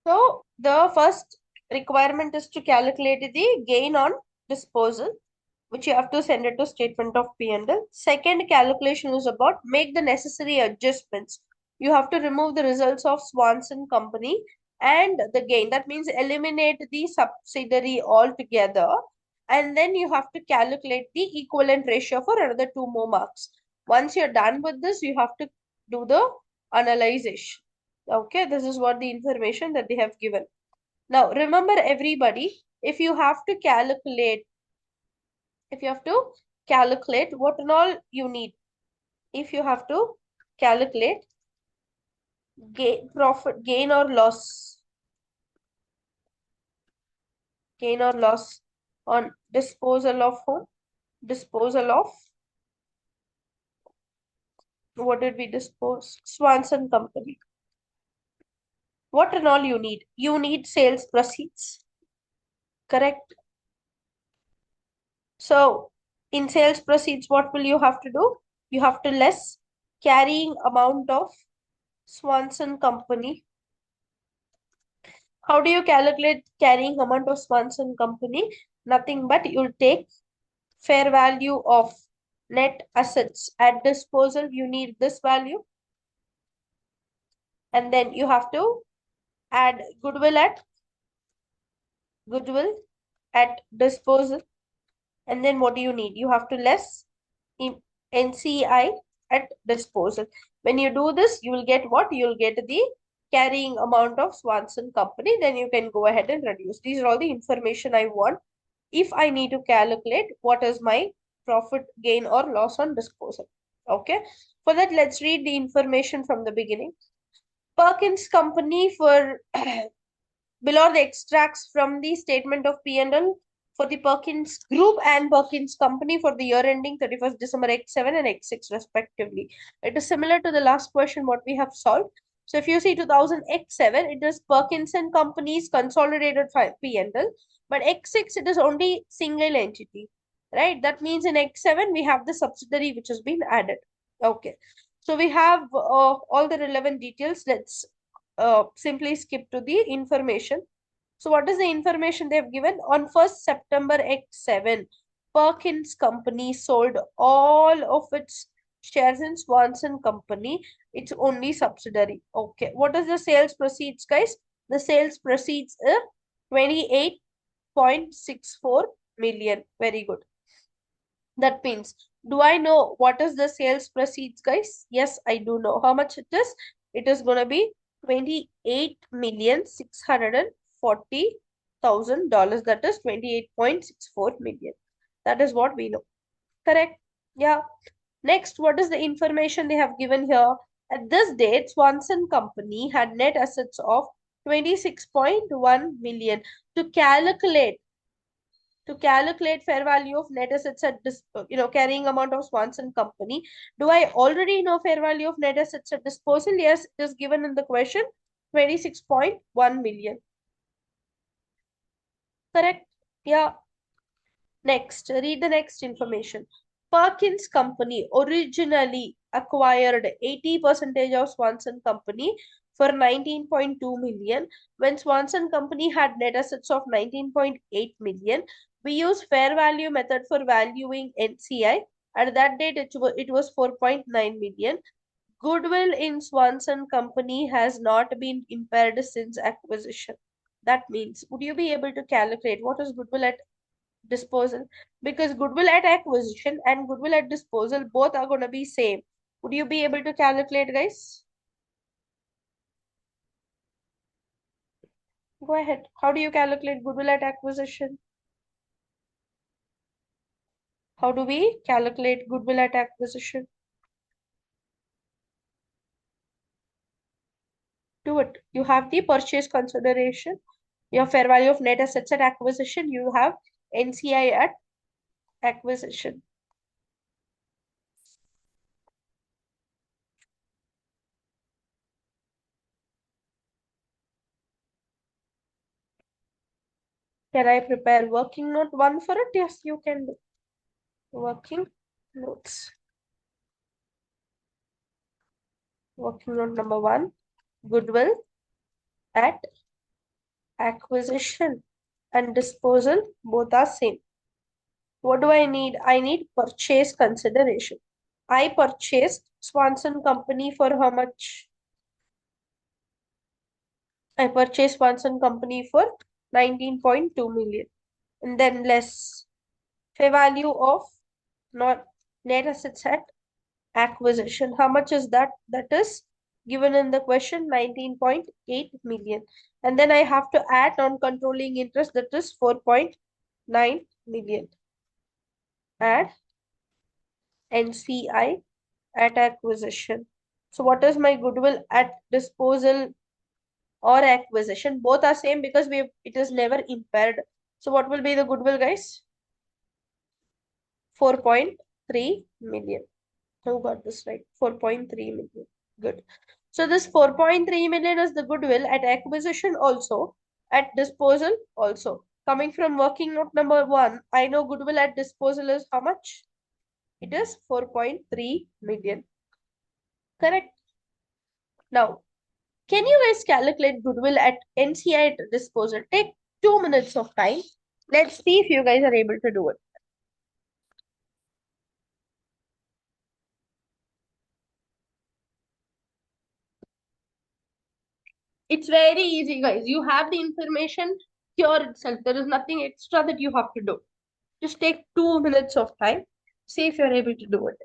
So the first requirement is to calculate the gain on disposal, which you have to send it to statement of P&L. Second calculation is about make the necessary adjustments. You have to remove the results of Swanson company and the gain. That means eliminate the subsidiary altogether. And then you have to calculate the equivalent ratio for another 2 more marks. Once you're done with this, you have to do the analysis. Okay, this is what the information that they have given. Now, remember everybody, if you have to calculate what and all you need, if you have to calculate gain or loss on disposal of whom? Disposal of, what did we dispose? Swanson company. What and all you need? You need sales proceeds, correct? So in sales proceeds, what will you have to do? You have to less carrying amount of Swanson company. How do you calculate carrying amount of Swanson company? Nothing but you'll take fair value of net assets at disposal. You need this value. And then you have to add goodwill at disposal. And then what do you need? You have to less NCI at disposal. When you do this, you will get what? You will get the carrying amount of Swanson company. Then you can go ahead and reduce. These are all the information I want if I need to calculate what is my profit, gain or loss on disposal. Okay. For that, let's read the information from the beginning. Perkins company for below the extracts from the statement of P&L for the Perkins Group and Perkins Company for the year ending 31st December X7 and X6 respectively. It is similar to the last question what we have solved. So if you see 2000 X7, it is Perkins and Company's consolidated P&L, but X6 it is only single entity, right? That means in X7 we have the subsidiary which has been added. Okay. So we have all the relevant details. Let's simply skip to the information. So what is the information they have given? On 1st September X7, Perkins Company sold all of its shares in Swanson Company. It's only subsidiary. Okay. What is the sales proceeds, guys? The sales proceeds are 28.64 million. Very good. That means, do I know what is the sales proceeds, guys? Yes, I do know how much it is. It is going to be $28,640,000. That is 28.64 million. That is what we know. Correct? Yeah. Next, what is the information they have given here? At this date, Swanson Company had net assets of 26.1 million. To calculate fair value of net assets at this, carrying amount of Swanson Company. Do I already know fair value of net assets at disposal? Yes, it is given in the question, 26.1 million. Correct? Yeah. Next, read the next information. Perkins Company originally acquired 80% of Swanson Company for 19.2 million. When Swanson Company had net assets of 19.8 million, we used fair value method for valuing NCI. At that date, it was 4.9 million. Goodwill in Swanson Company has not been impaired since acquisition. That means, would you be able to calculate what is goodwill at disposal? Because goodwill at acquisition and goodwill at disposal both are going to be same. Would you be able to calculate, guys? Go ahead. How do you calculate goodwill at acquisition? How do we calculate goodwill at acquisition? Do it. You have the purchase consideration, your fair value of net assets at acquisition, you have NCI at acquisition. Can I prepare working note 1 for it? Yes, you can do. Working notes. Working note number 1, goodwill at Acquisition and disposal both are same. What do I need? I need purchase consideration. I purchased Swanson Company for how much? I purchased Swanson Company for 19.2 million. And then less fair value of not net assets at acquisition. How much is that? That is given in the question 19.8 million. And then I have to add non-controlling interest, that is 4.9 million. Add NCI at acquisition. So what is my goodwill at disposal or acquisition? Both are same because it is never impaired. So what will be the goodwill, guys? 4.3 million. Who got this right? 4.3 million. Good. So this 4.3 million is the goodwill at acquisition also, at disposal also. Coming from working note number 1, I know goodwill at disposal is how much? It is 4.3 million. Correct. Now, can you guys calculate goodwill at NCI at disposal? Take 2 minutes of time. Let's see if you guys are able to do it. It's very easy, guys. You have the information here itself. There is nothing extra that you have to do. Just take 2 minutes of time. See if you're able to do it.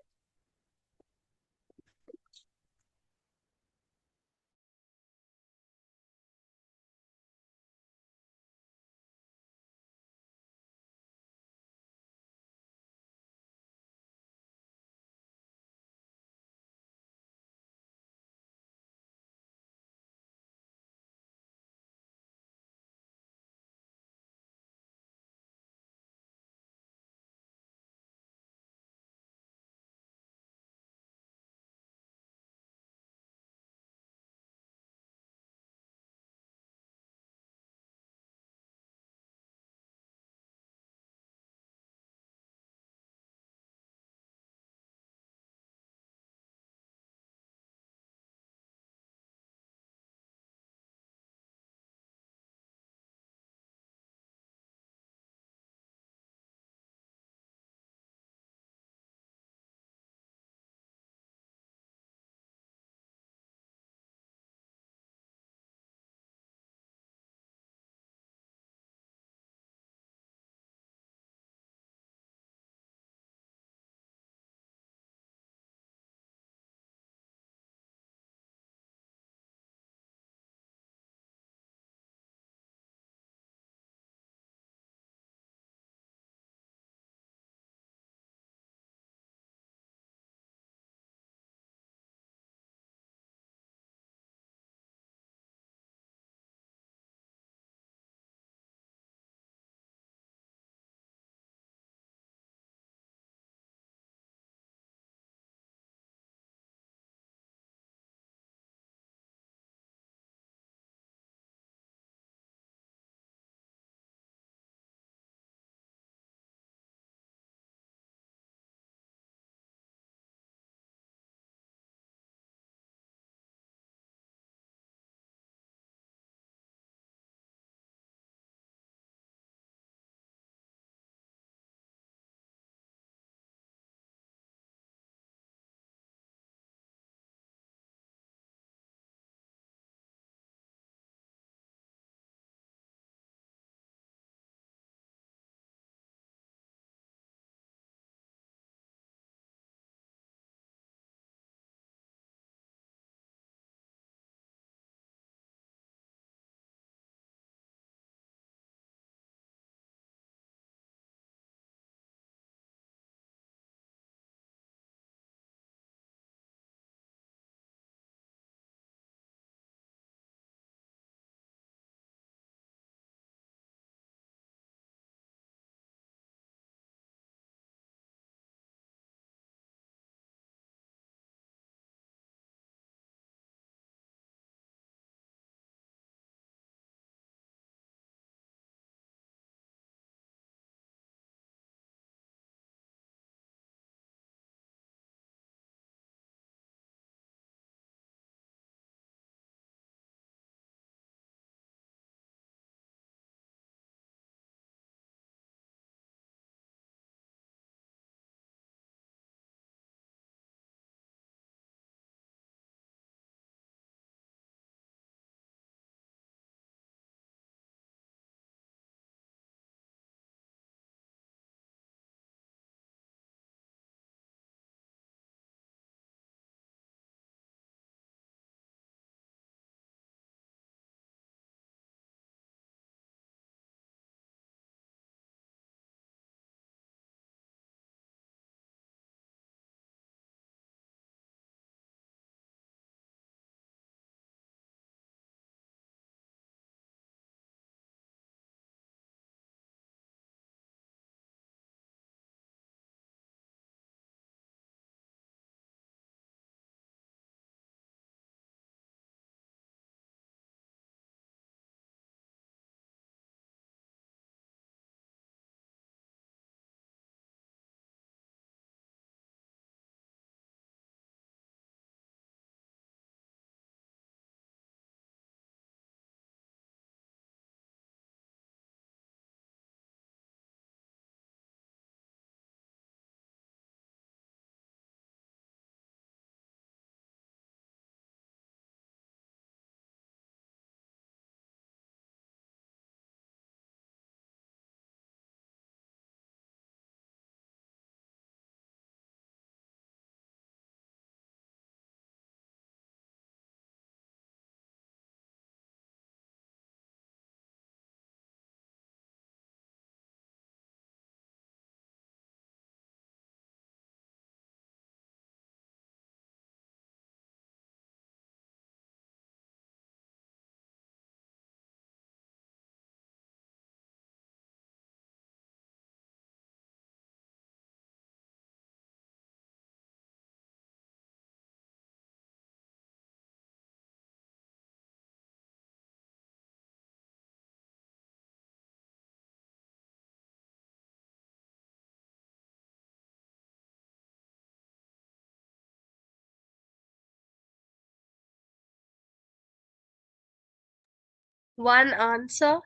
One answer,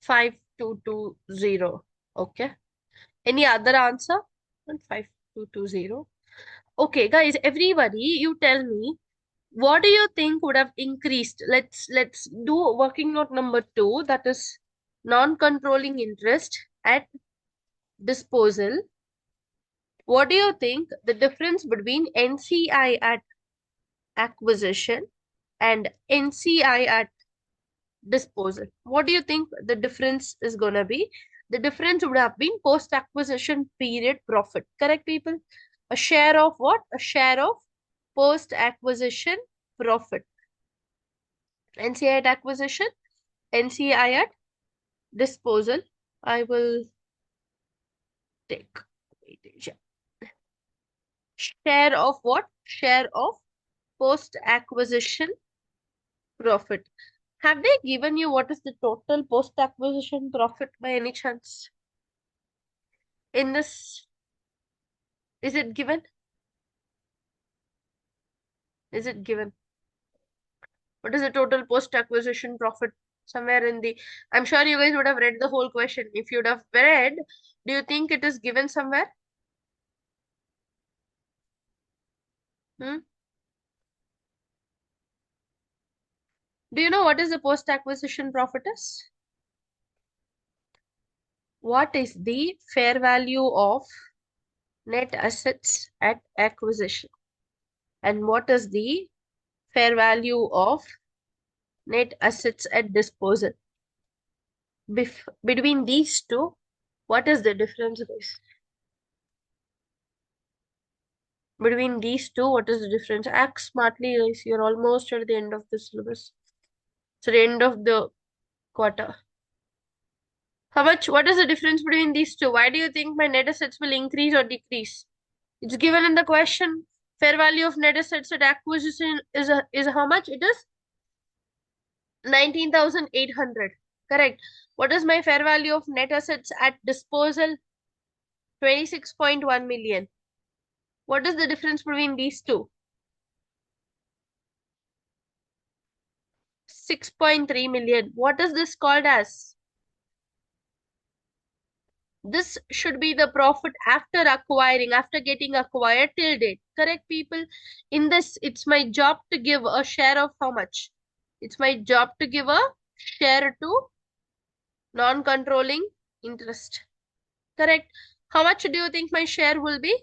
5220. Okay. Any other answer? 5220. Okay, guys, everybody, you tell me, what do you think would have increased? Let's do working note number 2, that is non-controlling interest at disposal. What do you think the difference between NCI at acquisition and NCI at disposal? What do you think the difference is gonna be? The difference would have been post-acquisition period profit. Correct, people? A share of what? A share of post-acquisition profit. NCI at acquisition, NCI at disposal. I will take weightage. Share of what? Share of post-acquisition profit. Have they given you what is the total post-acquisition profit by any chance? In this, is it given? Is it given? What is the total post-acquisition profit? Somewhere in the, I'm sure you guys would have read the whole question. If you'd have read, do you think it is given somewhere? Hmm? Do you know what is the post-acquisition profit is? What is the fair value of net assets at acquisition? And what is the fair value of net assets at disposal? Between these two, what is the difference, guys? Between these two, what is the difference? Act smartly, guys. You're almost at the end of the syllabus. So the end of the quarter. How much? What is the difference between these two? Why do you think my net assets will increase or decrease? It's given in the question. Fair value of net assets at acquisition is how much? It is 19,800. Correct. What is my fair value of net assets at disposal? 26.1 million. What is the difference between these two? 6.3 million. What is this called as? This should be the profit after acquiring, after getting acquired till date. Correct, people? In this, it's my job to give a share of how much? It's my job to give a share to non-controlling interest. Correct. How much do you think my share will be?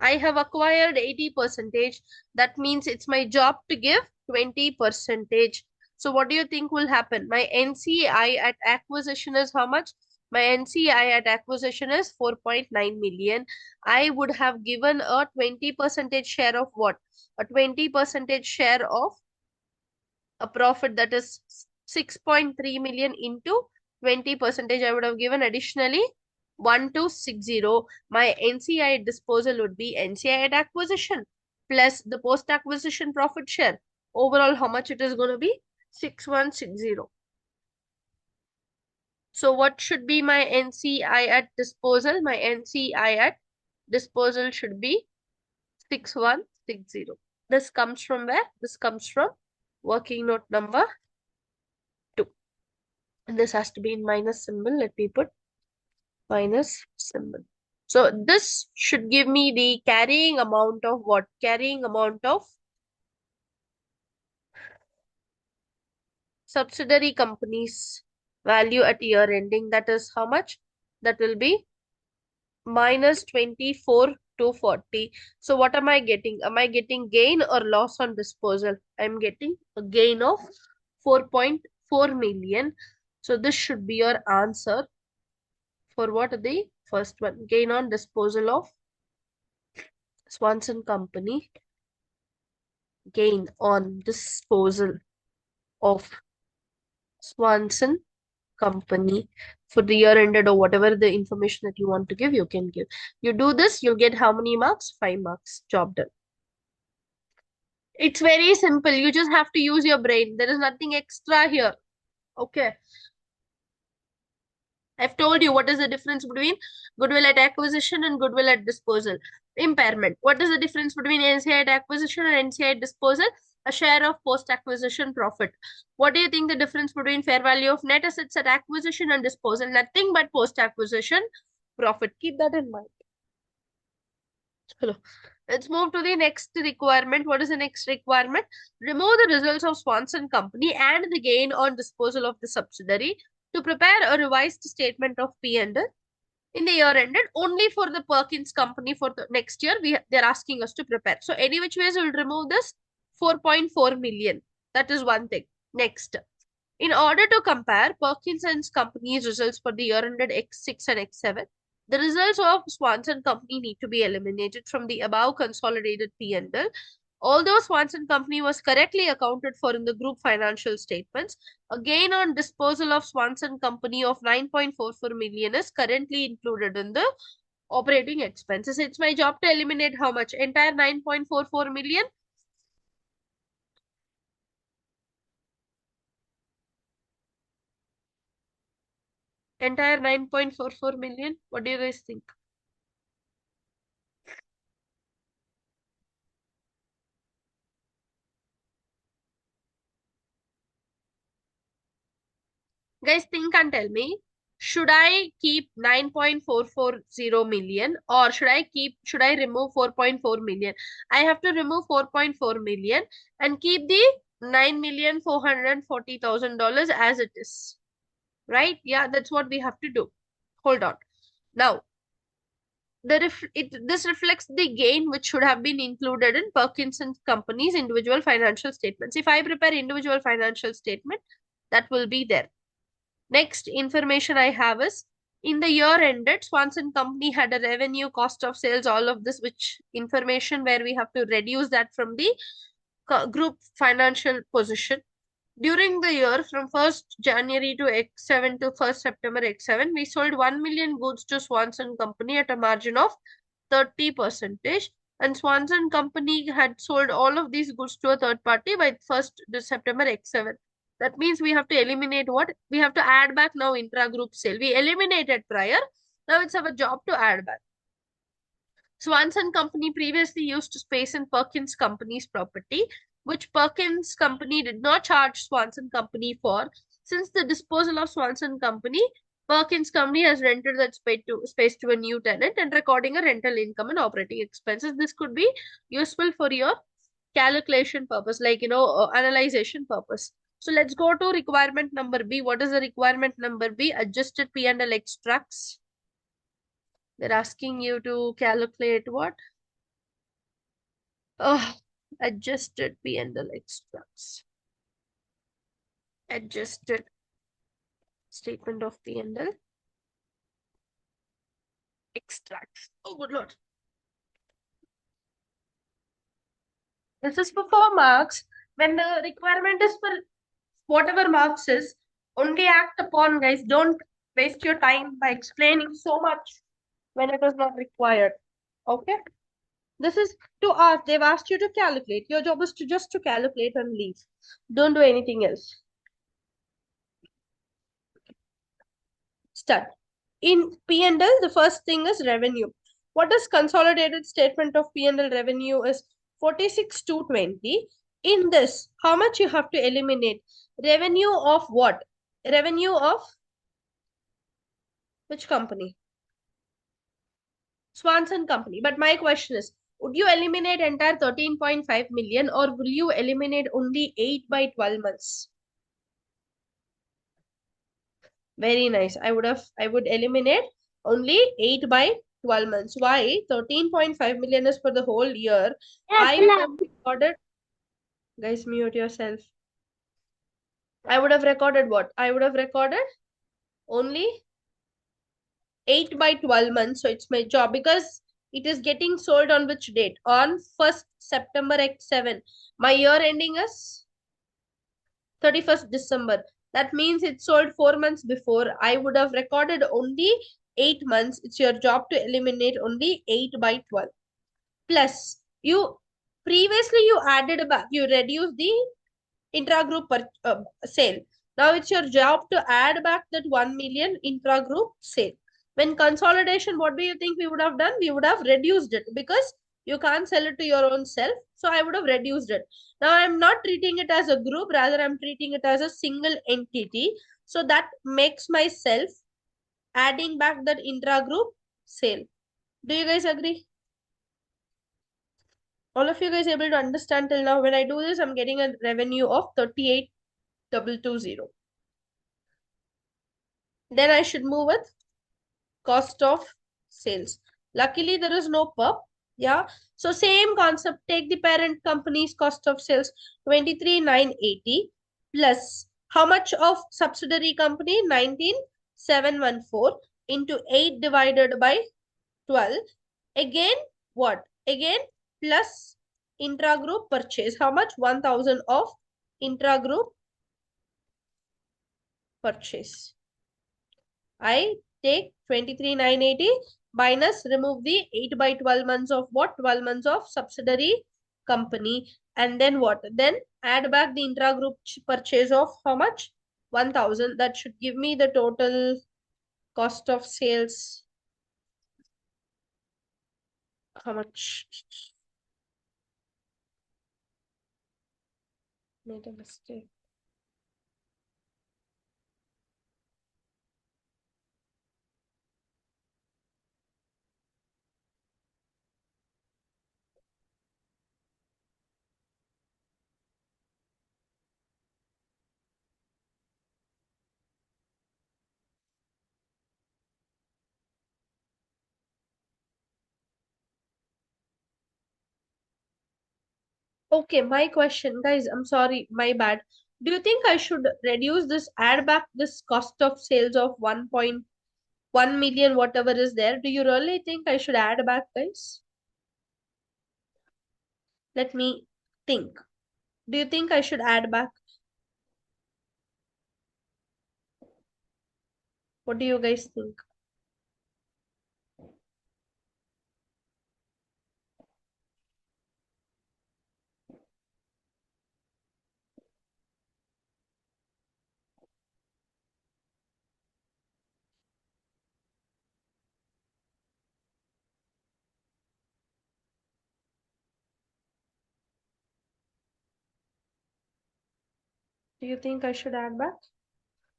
I have acquired 80 percentage. That means it's my job to give 20 percentage. So what do you think will happen? My NCI at acquisition is how much? My NCI at acquisition is 4.9 million. I would have given a 20 percentage share of what? A 20 percentage share of a profit, that is 6.3 million into 20 percentage. I would have given additionally 1260. My NCI at disposal would be NCI at acquisition plus the post acquisition profit share. Overall, how much it is going to be? 6160. So what should be my NCI at disposal? My NCI at disposal should be 6160. This comes from where? This comes from working note number 2. And this has to be in minus symbol. Let me put minus symbol. So this should give me the carrying amount of what? Carrying amount of subsidiary companies value at year ending. That is how much? That will be minus 24,240. So what am I getting? Am I getting gain or loss on disposal? I'm getting a gain of 4.4 million. So this should be your answer for what? The first one. Gain on disposal of Swanson Company. Gain on disposal of Swanson Company for the year ended, or whatever the information that you want to give, you can give. You do this, you'll get how many marks? 5 marks. Job done. It's very simple. You just have to use your brain. There is nothing extra here. Okay. I've told you what is the difference between goodwill at acquisition and goodwill at disposal. Impairment. What is the difference between NCI at acquisition and NCI at disposal? a share of post-acquisition profit. What do you think the difference between fair value of net assets at acquisition and disposal? Nothing but post-acquisition profit. Keep that in mind. Hello. Let's move to the next requirement. What is the next requirement? Remove the results of Swanson Company and the gain on disposal of the subsidiary to prepare a revised statement of P&L in the year ended only for the Perkins company for the next year. They're asking us to prepare. So any which ways we'll remove this 4.4 million. That is one thing. Next, in order to compare Perkins and Company's results for the year ended X6 and X7, the results of Swanson Company need to be eliminated from the above consolidated P&L. Although Swanson Company was correctly accounted for in the group financial statements, a gain on disposal of Swanson Company of 9.44 million is currently included in the operating expenses. It's my job to eliminate how much? Entire 9.44 million? Entire 9.44 million? What do you guys think? Guys, think and tell me. Should I keep 9.440 million or should I remove 4.4 million? I have to remove 4.4 million and keep the $9,440,000 as it is. Right? Yeah, that's what we have to do. Hold on. Now, this reflects the gain which should have been included in Perkins and Company's individual financial statements. If I prepare individual financial statement, that will be there. Next information I have is in the year ended, Swanson Company had a revenue, cost of sales, all of this, which information where we have to reduce that from the group financial position. During the year from 1st January to X7 to 1st September X7, we sold 1 million goods to Swanson Company at a margin of 30%. And Swanson Company had sold all of these goods to a third party by 1st September X7. That means we have to eliminate what? We have to add back now intra-group sale. We eliminated prior. Now it's our job to add back. Swanson Company previously used space in Perkins Company's property, which Perkins Company did not charge Swanson Company for. Since the disposal of Swanson Company, Perkins Company has rented that space to a new tenant and recording a rental income and operating expenses. This could be useful for your calculation purpose, like, analyzation purpose. So let's go to requirement number B. What is the requirement number B? Adjusted P&L extracts. They're asking you to calculate what? Adjusted P&L extracts. Adjusted statement of P&L extracts. Oh, good Lord. This is for 4 marks. When the requirement is for whatever marks is, only act upon, guys. Don't waste your time by explaining so much when it is not required. Okay? This is to ask. They've asked you to calculate. Your job is to just to calculate and leave. Don't do anything else. Start. In P&L, the first thing is revenue. What is consolidated statement of P&L revenue is 46,220. In this, how much you have to eliminate? Revenue of what? Revenue of which company? Swanson Company. But my question is, would you eliminate entire 13.5 million or will you eliminate only 8 by 12 months? Very nice. I would eliminate only 8 by 12 months. Why? 13.5 million is for the whole year. I would have recorded, guys, mute yourself. I would have recorded what? I would have recorded only 8 by 12 months. So it's my job because it is getting sold on which date? On 1st September X7. My year ending is 31st December. That means it sold 4 months before. I would have recorded only 8 months. It's your job to eliminate only 8 by 12. Plus, previously you added back, you reduced the intra-group sale. Now it's your job to add back that 1 million intra-group sale. When consolidation, what do you think we would have done? We would have reduced it because You can't sell it to your own self. So I would have reduced it. Now I'm not treating it as a group, rather I'm treating it as a single entity. So that makes myself adding back that intra-group sale. Do you guys agree? All of you guys able to understand till now? When I do this, I'm getting a revenue of 38,220. Then I should move with cost of sales. Luckily, there is no perp. Yeah. So same concept. Take the parent company's cost of sales 23,980 plus how much of subsidiary company 19,714 into 8 divided by 12. Again, what? Again, plus intra-group purchase. How much? 1,000 of intra-group purchase. I take 23,980 minus remove the 8 by 12 months of what? 12 months of subsidiary company. And then what? Then add back the intra-group purchase of how much? 1,000. That should give me the total cost of sales. How much? Made a mistake. Okay, my question, guys, I'm sorry, my bad. Do you think I should reduce this, add back this cost of sales of 1.1 million, whatever is there? Do you really think I should add back, guys? Let me think. Do you think I should add back? What do you guys think? Do you think I should add back?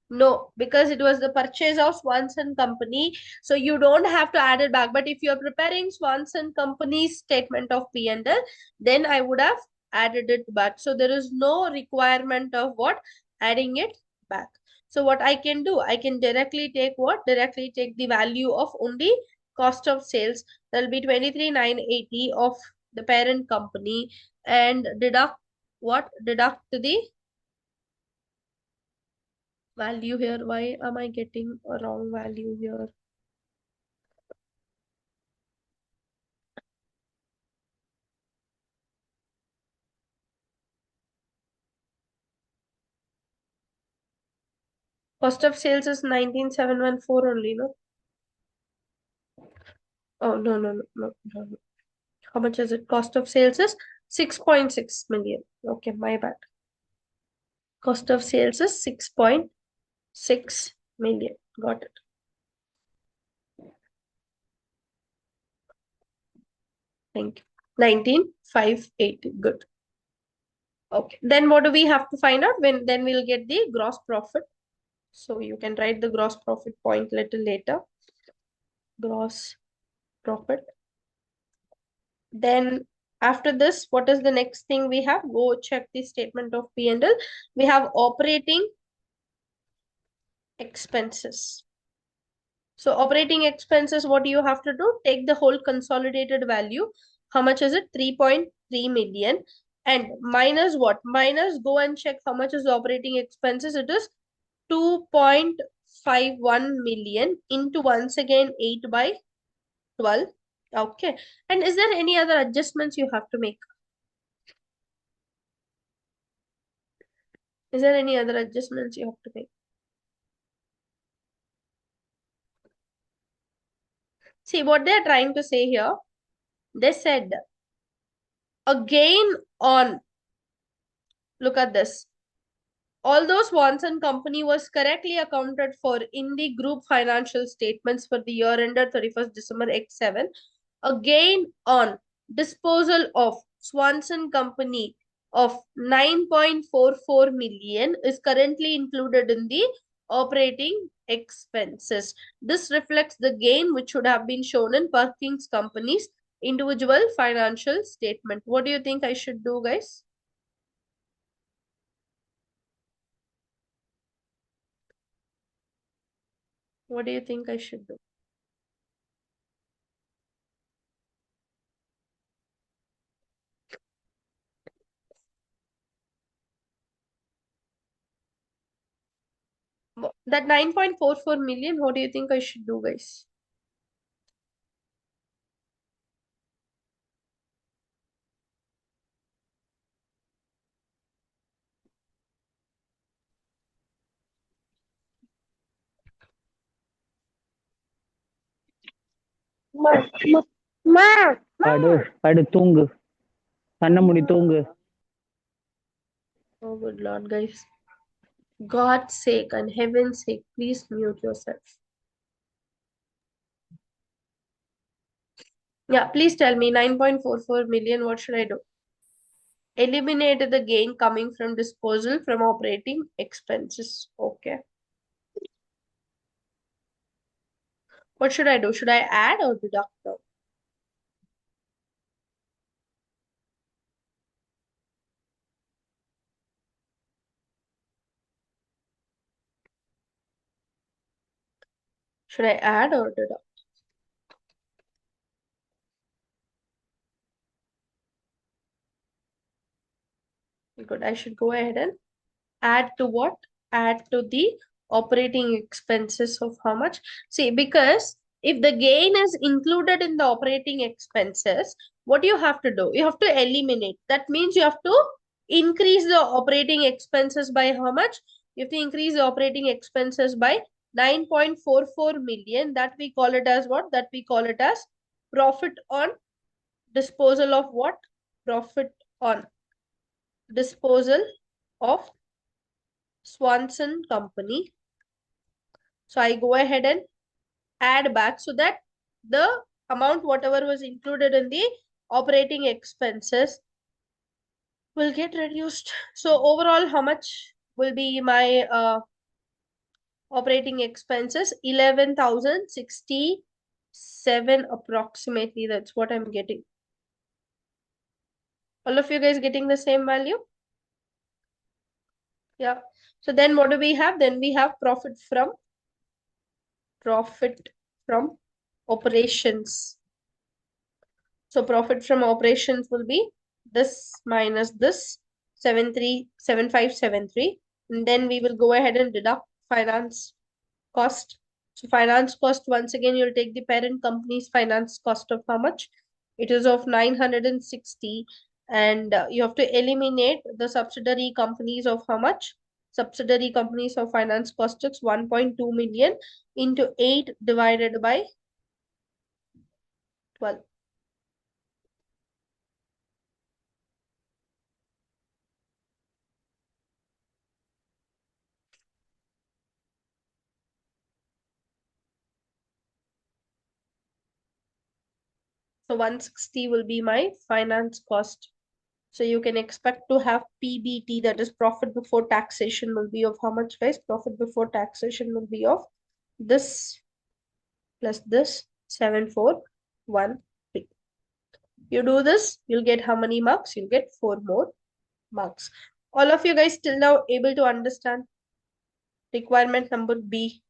No, because it was the purchase of Swanson Company. So you don't have to add it back. But if you're preparing Swanson Company's statement of P&L, then I would have added it back. So there is no requirement of what? Adding it back. So what I can do, I can directly take what? Directly take the value of only cost of sales. That will be 23,980 of the parent company and deduct what? Deduct the value here. Why am I getting a wrong value here? Cost of sales is 19,714 only, no? Oh, no, no, no, no, no, no. How much is it? Cost of sales is 6.6 million. Okay, my bad. Cost of sales is 6.6 million. Got it. Thank you. 19,580. Good. Okay. Then what do we have to find out? When then we'll get the gross profit. So you can write the gross profit point little later. Gross profit. Then after this, what is the next thing we have? Go check the statement of P&L. We have operating expenses. So operating expenses, what do you have to do? Take the whole consolidated value. How much is it? 3.3 million. And minus what? Minus, go and check how much is the operating expenses. It is 2.51 million into once again 8 by 12. Okay. And is there any other adjustments you have to make? Is there any other adjustments you have to make? See, what they're trying to say here, they said, again on, look at this. Although Swanson Company was correctly accounted for in the group financial statements for the year ended 31st December X7, again on disposal of Swanson Company of 9.44 million is currently included in the operating expenses. This reflects the gain which should have been shown in Perkins Company's individual financial statement. What do you think I should do, guys? What do you think I should do? That 9.44 million, what do you think I should do, guys? படு தூங்கு கண்ண மூடி தூங்கு Oh, good Lord, guys. God's sake and heaven's sake, please mute yourself. Yeah, please tell me 9.44 million, what should I do? Eliminate the gain coming from disposal from operating expenses. Okay. What should I do? Should I add or deduct now? Should I add or deduct? Good. I should go ahead and add to what? Add to the operating expenses of how much? See, because if the gain is included in the operating expenses, what you have to do? You have to eliminate. That means you have to increase the operating expenses by how much? You have to increase the operating expenses by 9.44 million. That we call it as what? That we call it as profit on disposal of what? Profit on disposal of Swanson Company. So I go ahead and add back so that the amount whatever was included in the operating expenses will get reduced. So overall, how much will be my operating expenses? 11,067 approximately. That's what I'm getting. All of you guys getting the same value? Yeah. So then what do we have? Then we have profit from operations. So profit from operations will be this minus this 7573. And then we will go ahead and deduct finance cost. So finance cost, once again, you'll take the parent company's finance cost of how much? It is of 960. And you have to eliminate the subsidiary companies of how much? Subsidiary companies of finance cost is 1.2 million into 8 divided by 12. So 160 will be my finance cost. So you can expect to have PBT, that is profit before taxation, will be of how much, guys? Profit before taxation will be of this plus this 7413. You do this, you'll get how many marks? You'll get 4 more marks. All of you guys till now able to understand requirement number B?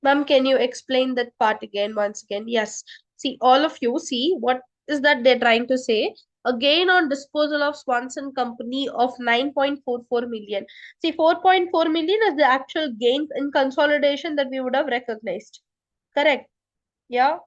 Ma'am, can you explain that part again once again? Yes. See, all of you see what is that they're trying to say? A gain on disposal of Swanson Company of 9.44 million. See, 4.4 million is the actual gain in consolidation that we would have recognized. Correct? Yeah.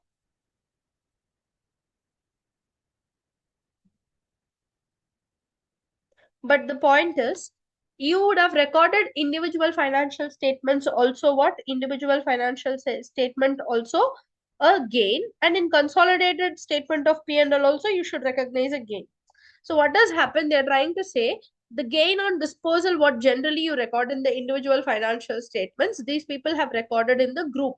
But the point is, you would have recorded individual financial statements also what? Individual financial statement also a gain, and in consolidated statement of P&L also you should recognize a gain. So what does happen? They're trying to say The gain on disposal, what generally you record in the individual financial statements, these people have recorded in the group.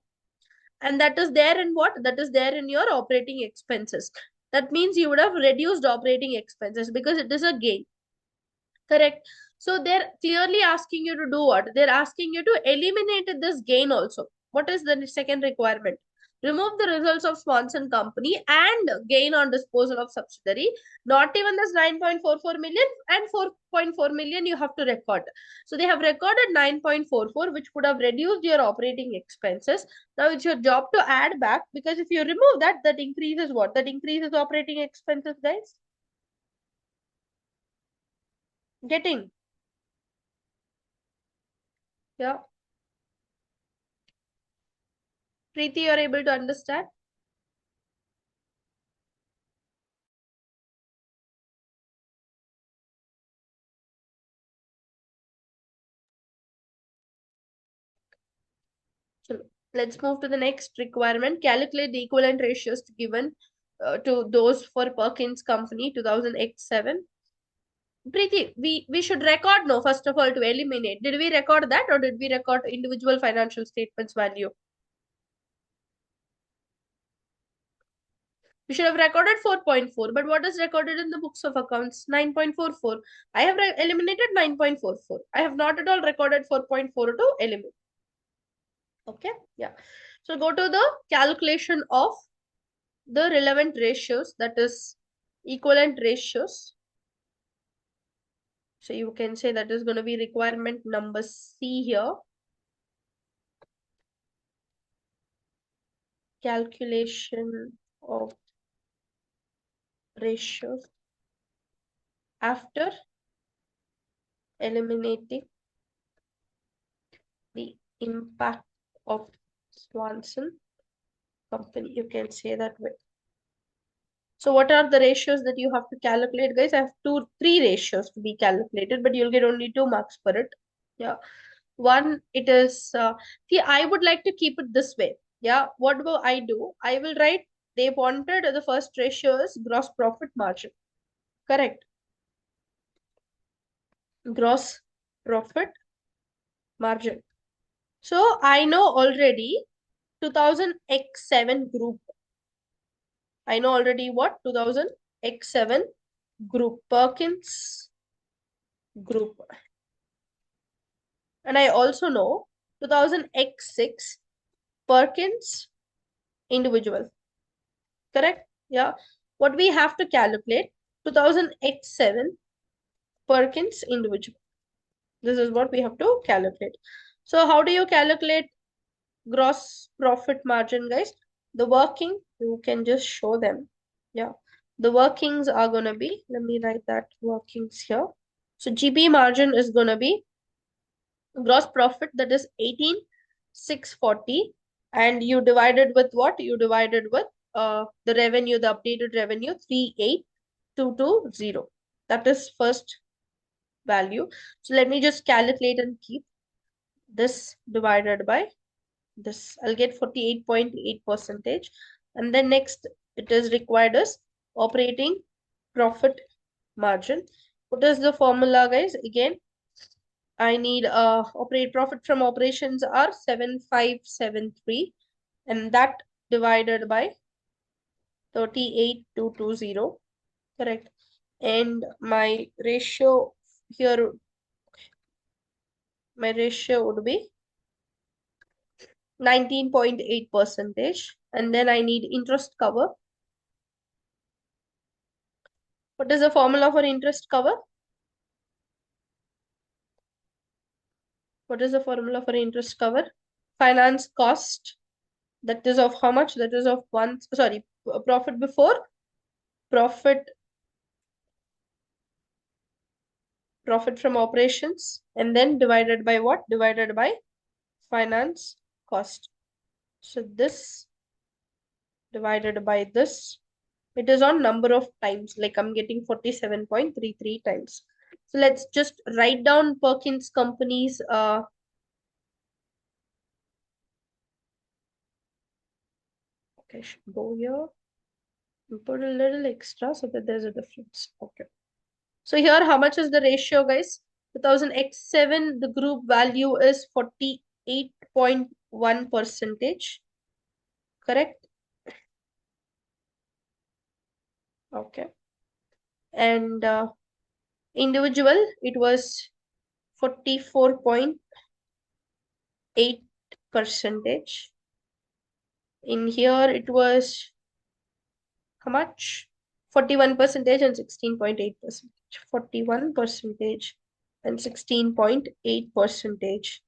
And that is there in what? That is there in your operating expenses. That means you would have reduced operating expenses because it is a gain. Correct. So they're clearly asking you to do what? They're asking you to eliminate this gain also. What is the second requirement? Remove the results of Swanson company and gain on disposal of subsidiary. Not even this 9.44 million and 4.4 million you have to record. So they have recorded 9.44, which would have reduced your operating expenses. Now it's your job to add back, because if you remove that, that increases what? That increases operating expenses, guys. Getting? Yeah. Preeti, you're able to understand? So let's move to the next requirement. Calculate the equivalent ratios given to those for Perkins company 2000X7. Preeti, we should record, no, first of all, to eliminate. Did we record that, or did we record individual financial statements value? We should have recorded 4.4, but what is recorded in the books of accounts? 9.44. I have eliminated 9.44. I have not at all recorded 4.4 to eliminate. Okay, yeah. So go to the calculation of the relevant ratios, that is equivalent ratios. So you can say that is going to be requirement number C here. Calculation of ratios after eliminating the impact of Swanson company. You can say that way. So what are the ratios that you have to calculate, guys? I have three ratios to be calculated, but you'll get only 2 marks for it. Yeah. One, it is, see, I would like to keep it this way. Yeah. What will I do? I will write, they wanted the first ratio is gross profit margin. Correct. Gross profit margin. So I know already 2000X7 group. I know already what? 2000X7 group. Perkins group. And I also know 2000X6 Perkins individual. Correct? Yeah. What we have to calculate, 2000X7 Perkins individual. This is what we have to calculate. So how do you calculate gross profit margin, guys? The working, you can just show them. Yeah. The workings are going to be, let me write that workings here. So GP margin is going to be gross profit, that is 18,640, and you divided with what? You divided with the revenue, the updated revenue 38,220. That is first value. So let me just calculate and keep this divided by this. I'll get 48.8 percentage. And then next it is required as operating profit margin. What is the formula, guys? Again, I need operate profit from operations are 7573, and that divided by 38,220. Correct. And my ratio here, my ratio would be 19.8 percentage. And then I need interest cover. What is the formula for interest cover? What is the formula for interest cover? Finance cost. That is of how much? That is of one, sorry, profit before profit from operations, and then divided by what? Divided by finance cost. So this divided by this, it is on number of times, like I'm getting 47.33 times. So let's just write down Perkins companies okay, I should go here and put a little extra so that there's a difference. Okay. So here, how much is the ratio, guys? 2000x7, the group value is 48.1 percentage. Correct? Okay. And individual, it was 44.8 percentage. In here, it was how much? 41 percentage and 16.8 percentage. 41 percentage and 16.8 percentage.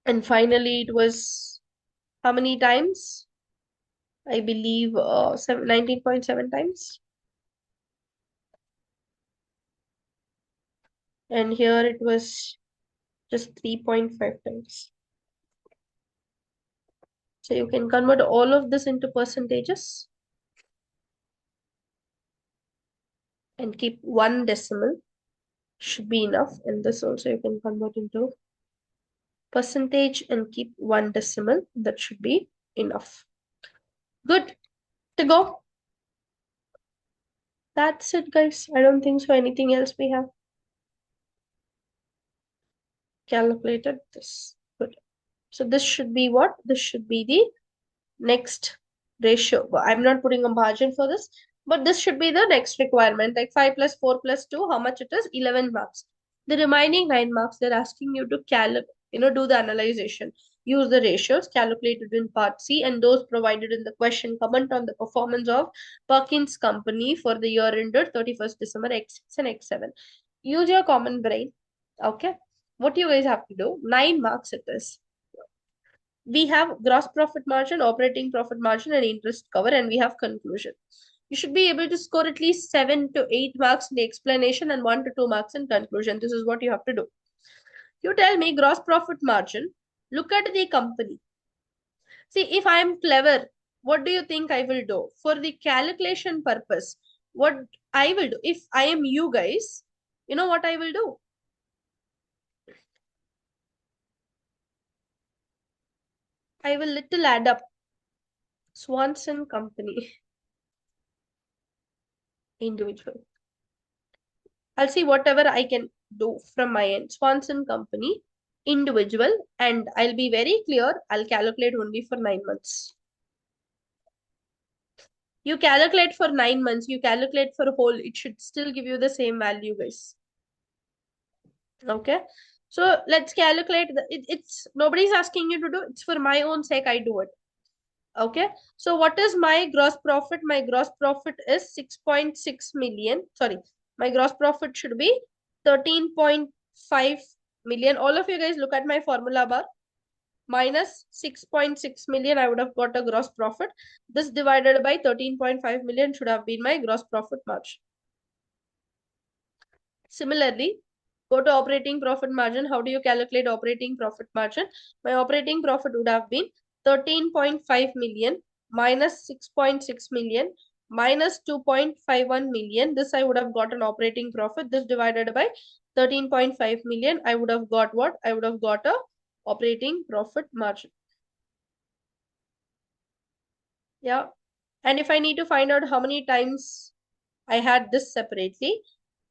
And finally, it was how many times? I believe 19.7 times. And here it was just 3.5 times. So you can convert all of this into percentages and keep one decimal. Should be enough. And this also you can convert into percentage and keep one decimal. That should be enough. Good to go. That's it, guys. I don't think so. Anything else we have calculated this. Good. So this should be what? This should be the next ratio. I'm not putting a margin for this, but this should be the next requirement. Like 5 plus 4 plus 2, how much it is? 11 marks. The remaining 9 marks, they're asking you to do the analyzation. Use the ratios calculated in part C and those provided in the question. Comment on the performance of Perkins company for the year ended 31st December X6 and X7. Use your common brain. Okay. What you guys have to do? 9 marks it is. We have gross profit margin, operating profit margin, and interest cover, and we have conclusion. You should be able to score at least 7 to 8 marks in the explanation and 1 to 2 marks in conclusion. This is what you have to do. You tell me gross profit margin. Look at the company. See, if I am clever, what do you think I will do? For the calculation purpose, what I will do, if I am you guys, you know what I will do? I will little add up. Swanson company, individual. I'll see whatever I can do from my end. Swanson company, individual, and I'll be very clear. I'll calculate only for 9 months. You calculate for 9 months, you calculate for whole, it should still give you the same value, guys. Okay. So let's calculate. It's nobody's asking you to do. It's for my own sake. I do it. Okay. So what is my gross profit? My gross profit is 6.6 million. Sorry, my gross profit should be 13.5 million. All of you guys look at my formula bar. Minus 6.6 million, I would have got a gross profit. This divided by 13.5 million should have been my gross profit margin. Similarly, go to operating profit margin. How do you calculate operating profit margin? My operating profit would have been 13.5 million minus 6.6 million minus 2.51 million. This I would have got an operating profit. This divided by 13.5 million, I would have got what? I would have got a operating profit margin. Yeah. And if I need to find out how many times I had this separately,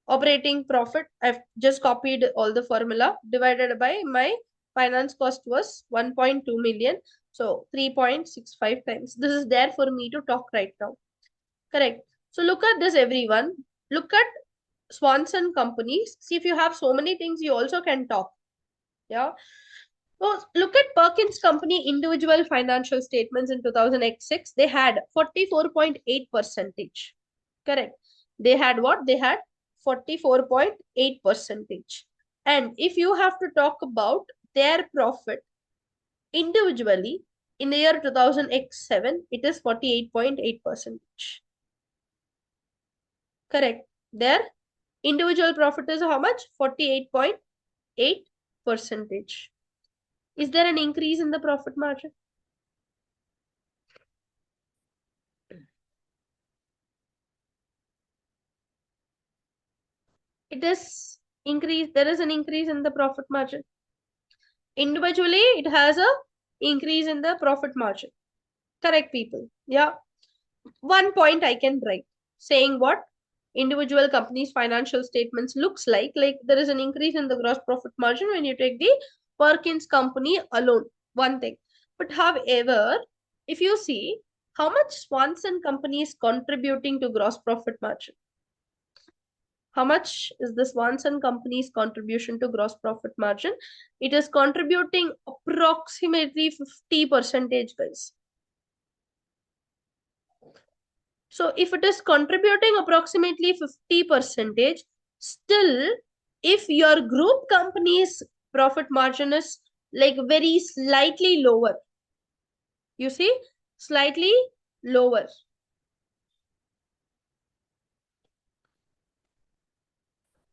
operating profit, I've just copied all the formula divided by my finance cost was 1.2 million. So 3.65 times. This is there for me to talk right now. Correct. So look at this, everyone. Look at Swanson companies. See, if you have so many things, you also can talk. Yeah. So look at Perkins company individual financial statements in 2006. They had 44.8 percentage. Correct. They had what? They had 44.8 percentage. And if you have to talk about their profit individually in the year 2000x7, it is 48.8 percentage. Correct. Their individual profit is how much? 48.8 percentage. Is there an increase in the profit margin? It is increase. There is an increase in the profit margin. Individually, it has a increase in the profit margin. Correct, people. Yeah. One point I can write saying what? individual companies' financial statements looks like there is an increase in the gross profit margin when you take the Perkins company alone. One thing. But however, if you see how much Swanson company is contributing to gross profit margin, how much is the Swanson company's contribution to gross profit margin? It is contributing approximately 50%, guys. So if it is contributing approximately 50%, still, if your group company's profit margin is very slightly lower, you see, slightly lower.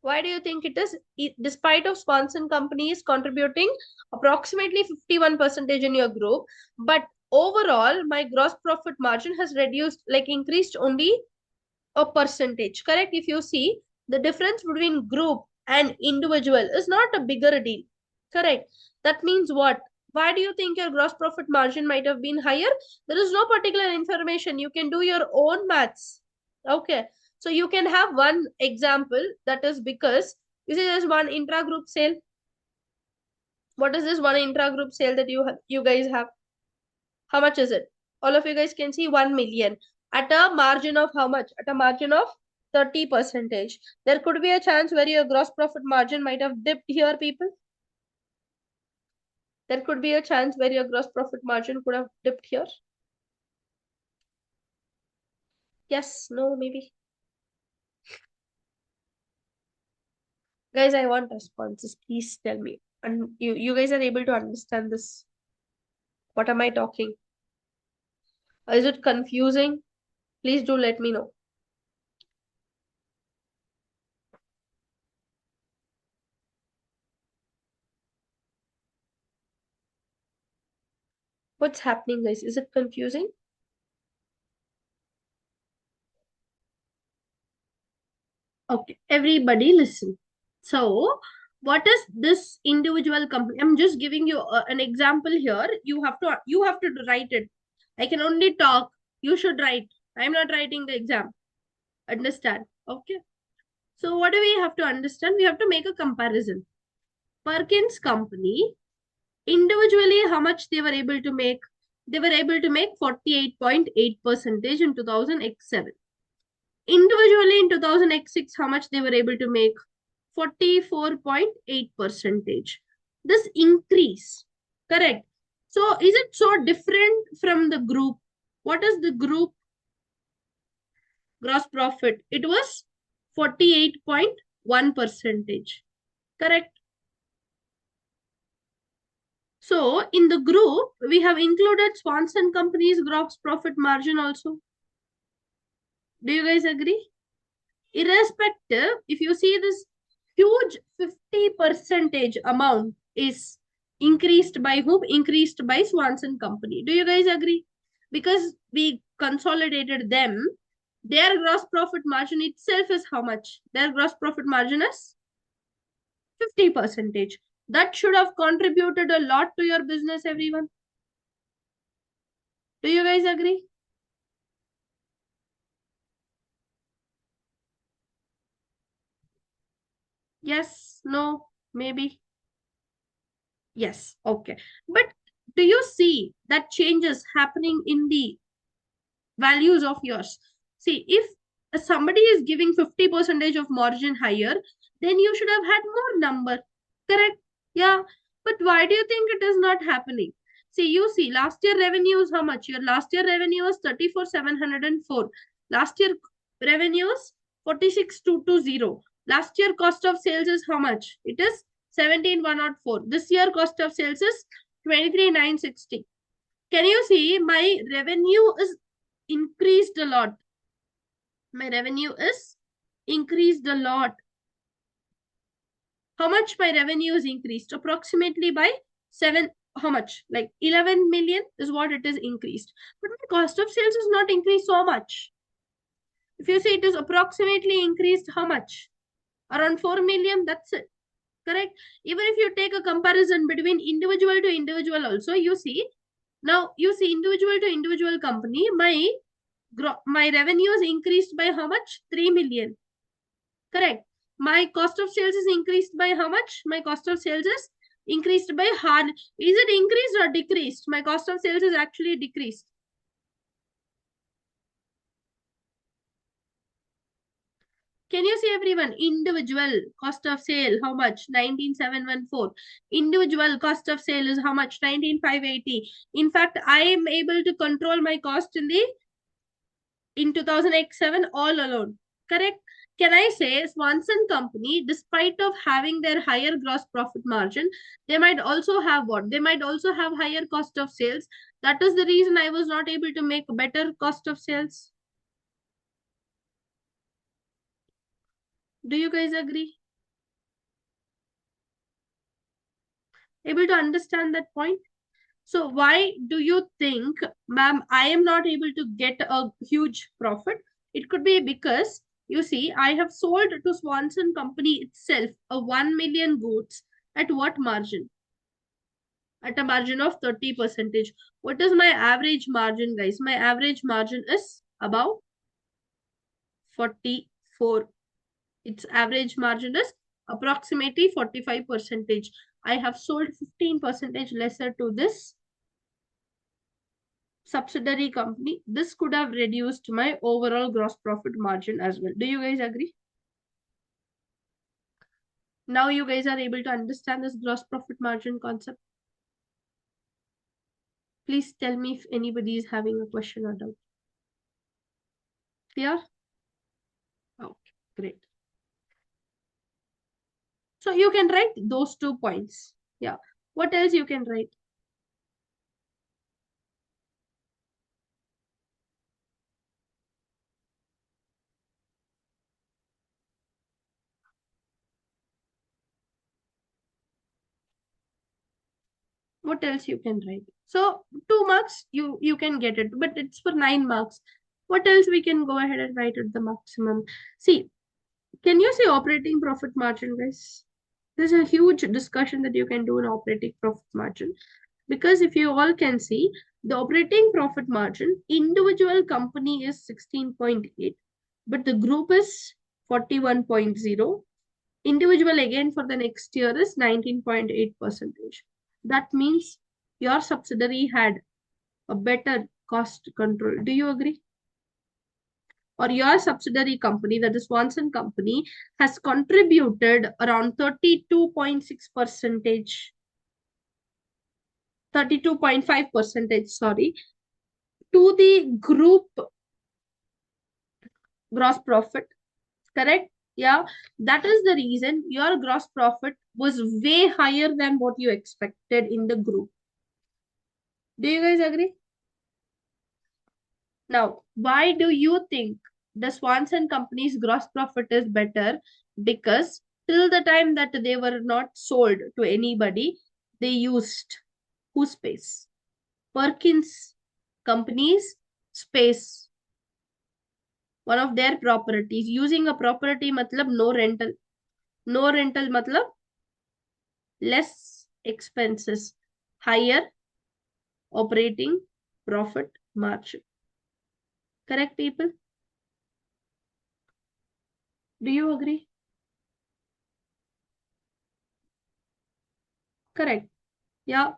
Why do you think it is? Despite of Swanson companies contributing approximately 51% in your group, but overall my gross profit margin has reduced, increased only a percentage. Correct? If you see, the difference between group and individual is not a bigger deal. Correct? That means what? Why do you think your gross profit margin might have been higher? There is no particular information. You can do your own maths. Okay. So you can have one example, that is because you see there's one intra-group sale. What is this one intra-group sale that you guys have? How much is it? All of you guys can see 1 million. At a margin of how much? At a margin of 30%. There could be a chance where your gross profit margin might have dipped here, people. There could be a chance where your gross profit margin could have dipped here. Yes, no, maybe. Guys, I want responses. Please tell me. And you guys are able to understand this. What am I talking? Is it confusing? Please do let me know. What's happening, guys? Is it confusing? Okay, everybody listen. So, what is this individual company? I'm just giving you an example here. You have to write it. I can only talk. You should write. I'm not writing the exam. Understand? Okay. So, what do we have to understand? We have to make a comparison. Perkins company, individually, how much they were able to make? They were able to make 48.8% in 2007. Individually in 2006, how much they were able to make? 44.8%. This increase, correct? So is it so different from the group? What is the group gross profit? It was 48.1%. Correct? So in the group, we have included Swanson Company's gross profit margin also. Do you guys agree? Irrespective, if you see this huge 50% amount is increased by whom? Increased by Swanson Company. Do you guys agree? Because we consolidated them, their gross profit margin itself is how much? Their gross profit margin is 50%. That should have contributed a lot to your business, everyone. Do you guys agree? Yes, no, maybe. Yes, okay. But do you see that changes happening in the values of yours? See, if somebody is giving 50% of margin higher, then you should have had more number. Correct? Yeah. But why do you think it is not happening? See, you see, last year revenue is how much? Your last year revenue was 34,704. Last year revenue is 46,220. Last year cost of sales is how much? It is 17,104. This year cost of sales is 23,960. Can you see my revenue is increased a lot? My revenue is increased a lot. How much my revenue is increased? Approximately by 7, how much? Like 11 million is what it is increased. But my cost of sales is not increased so much. If you say it is approximately increased, how much? Around 4 million, that's it. Correct? Even if you take a comparison between individual to individual also, you see, now you see individual to individual company, my revenue is increased by how much? 3 million. Correct. My cost of sales is increased by how much? My cost of sales is increased by hard. Is it increased or decreased? My cost of sales is actually decreased. Can you see everyone? Individual cost of sale, how much? 19,714. Individual cost of sale is how much? 19,580. In fact, I am able to control my cost in 2007 all alone. Correct? Can I say Swanson company, despite of having their higher gross profit margin, they might also have what? They might also have higher cost of sales. That is the reason I was not able to make better cost of sales. Do you guys agree? Able to understand that point? So why do you think, ma'am, I am not able to get a huge profit? It could be because, you see, I have sold to Swanson company itself a 1 million goods at what margin? At a margin of 30%. What is my average margin, guys? My average margin is about 44. Its average margin is approximately 45%. I have sold 15% lesser to this subsidiary company. This could have reduced my overall gross profit margin as well. Do you guys agree? Now you guys are able to understand this gross profit margin concept. Please tell me if anybody is having a question or doubt. Clear? Okay, great. So you can write those 2 points. Yeah. What else you can write? What else you can write? So 2 marks, you can get it, but it's for 9 marks. What else we can go ahead and write at the maximum? See, can you see operating profit margin, guys? There's a huge discussion that you can do in operating profit margin. Because if you all can see, the operating profit margin, individual company is 16.8, but the group is 41.0. Individual again for the next year is 19.8%. That means your subsidiary had a better cost control. Do you agree? Or your subsidiary company, that is Swanson company, has contributed around 32.6 percentage, 32.5 percentage, sorry, to the group gross profit. Correct? Yeah, that is the reason your gross profit was way higher than what you expected in the group. Do you guys agree? Now, why do you think the Swanson company's gross profit is better? Because till the time that they were not sold to anybody, they used whose space? Perkins company's space, one of their properties. Using a property matlab no rental. No rental matlab less expenses, higher operating profit margin. Correct, people? Do you agree? Correct. Yeah.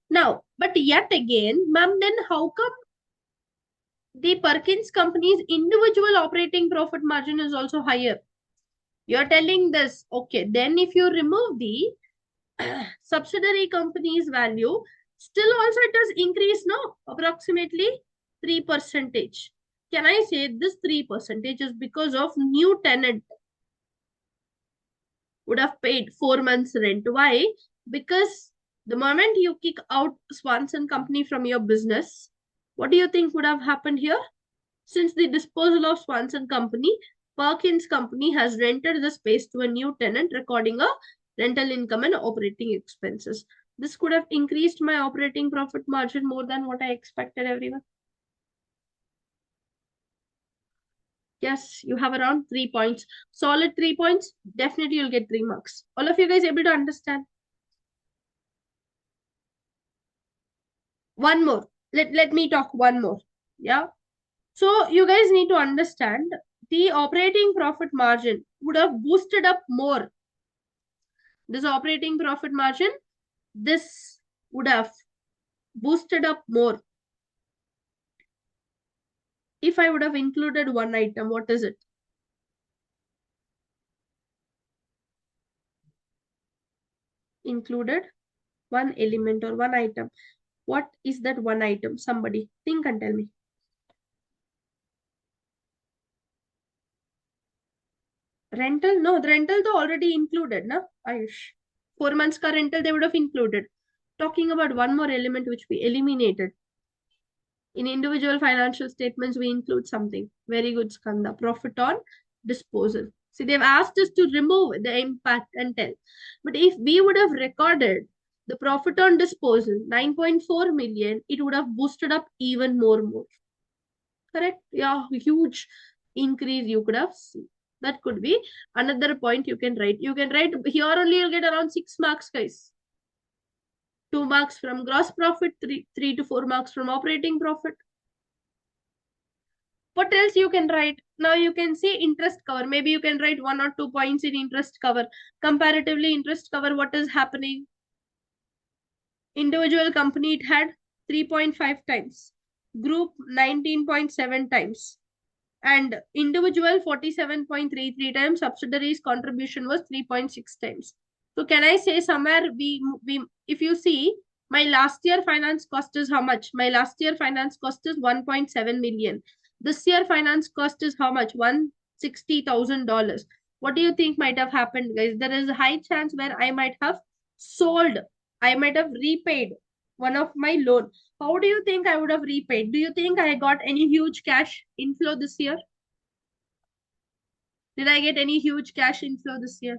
Now, but yet again, ma'am, then how come the Perkins company's individual operating profit margin is also higher? You're telling this. Okay, then if you remove the subsidiary company's value, still also it has increased, no? Approximately 3%. Can I say this 3% is because of new tenant would have paid 4 months rent? Why? Because the moment you kick out Swanson company from your business, what do you think would have happened here? Since the disposal of Swanson company, Perkins company has rented the space to a new tenant, recording a rental income and operating expenses. This could have increased my operating profit margin more than what I expected, everyone. Yes, you have around 3 points. Solid 3 points. Definitely you'll get 3 marks. All of you guys able to understand? One more. Let me talk one more. Yeah. So you guys need to understand the operating profit margin would have boosted up more. This operating profit margin, this would have boosted up more if I would have included one item. What is it? Included one element or one item. What is that one item? Somebody think and tell me. Rental? No, the rental though already included, na Ayush. 4 months ka rental they would have included. Talking about one more element which we eliminated. In individual financial statements, we include something. Very good, Skanda. Profit on disposal. See, they've asked us to remove the impact and tell. But if we would have recorded the profit on disposal, 9.4 million, it would have boosted up even more. Correct? Yeah, huge increase you could have seen. That could be another point you can write. You can write here only you'll get around 6 marks, guys. 2 marks from gross profit, 3 to 4 marks from operating profit. What else you can write? Now you can see interest cover. Maybe you can write 1 or 2 points in interest cover. Comparatively, interest cover, what is happening? Individual company, it had 3.5 times. Group, 19.7 times. And individual, 47.33 times. Subsidiaries contribution was 3.6 times. So can I say somewhere if you see, my last year finance cost is how much? My last year finance cost is 1.7 million. This year finance cost is how much? $160,000. What do you think might have happened, guys? There is a high chance where I might have sold. I might have repaid one of my loan. How do you think I would have repaid? Do you think I got any huge cash inflow this year? Did I get any huge cash inflow this year?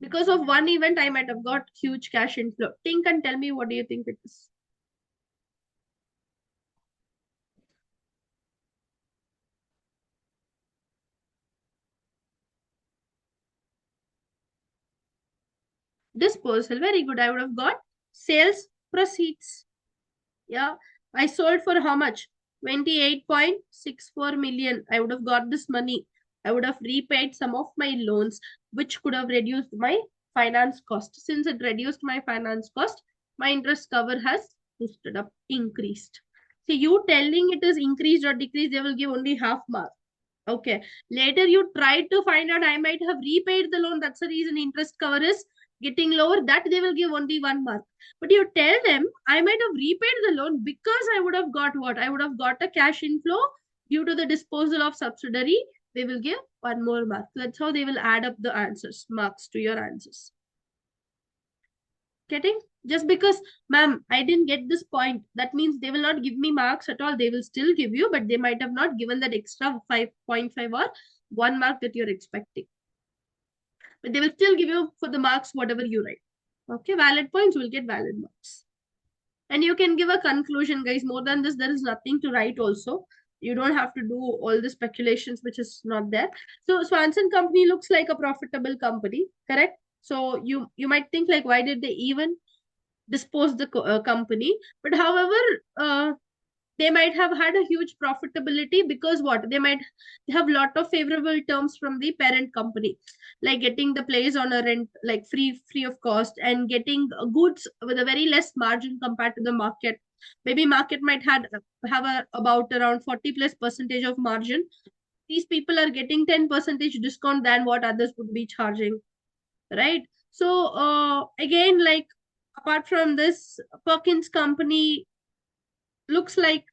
Because of one event, I might have got huge cash inflow. Think and tell me what do you think it is. Disposal, very good. I would have got sales proceeds. Yeah, I sold for how much? 28.64 million. I would have got this money. I would have repaid some of my loans, which could have reduced my finance cost. Since it reduced my finance cost, my interest cover has boosted up, increased. See, you telling it is increased or decreased, they will give only half mark. Okay. Later you tried to find out I might have repaid the loan. That's the reason interest cover is getting lower. That they will give only 1 mark. But you tell them I might have repaid the loan because I would have got what? I would have got a cash inflow due to the disposal of subsidiary. They will give 1 more mark. That's how they will add up the answers, marks to your answers. Getting? Just because, ma'am, I didn't get this point, that means they will not give me marks at all. They will still give you, but they might have not given that extra 5.5 or 1 mark that you're expecting. But they will still give you for the marks, whatever you write. Okay, valid points will get valid marks. And you can give a conclusion, guys. More than this, there is nothing to write also. You don't have to do all the speculations, which is not there. So Swanson Company looks like a profitable company, correct? So you might think like, why did they even dispose the company? But however, they might have had a huge profitability because what? They might have lot of favorable terms from the parent company, like getting the place on a rent, like free of cost, and getting goods with a very less margin compared to the market. Maybe market might have about around 40 plus percentage of margin. These people are getting 10% discount than what others would be charging, right? So again, like apart from this, Perkins company looks like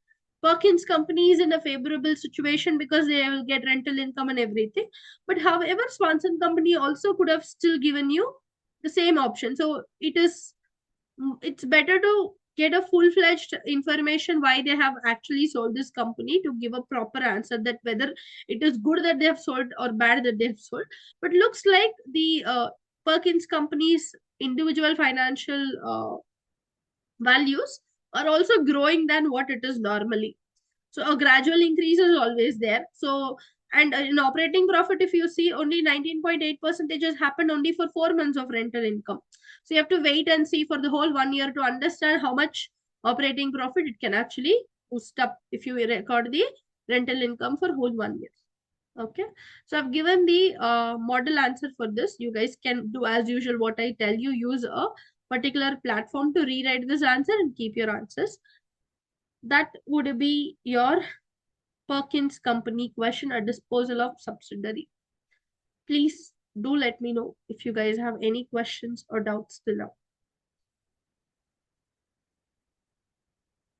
Perkins company is in a favorable situation because they will get rental income and everything. But however, Swanson company also could have still given you the same option. So it's better to get a full-fledged information why they have actually sold this company to give a proper answer that whether it is good that they have sold or bad that they have sold. But looks like the Perkins company's individual financial values are also growing than what it is normally. So a gradual increase is always there. So, and in operating profit, if you see, only 19.8% has happened only for 4 months of rental income. So you have to wait and see for the whole 1 year to understand how much operating profit it can actually boost up if you record the rental income for whole 1 year. Okay, so I've given the model answer for this. You guys can do as usual what I tell you. Use a particular platform to rewrite this answer and keep your answers. That would be your Perkins company question, a disposal of subsidiary. Please do let me know if you guys have any questions or doubts till now.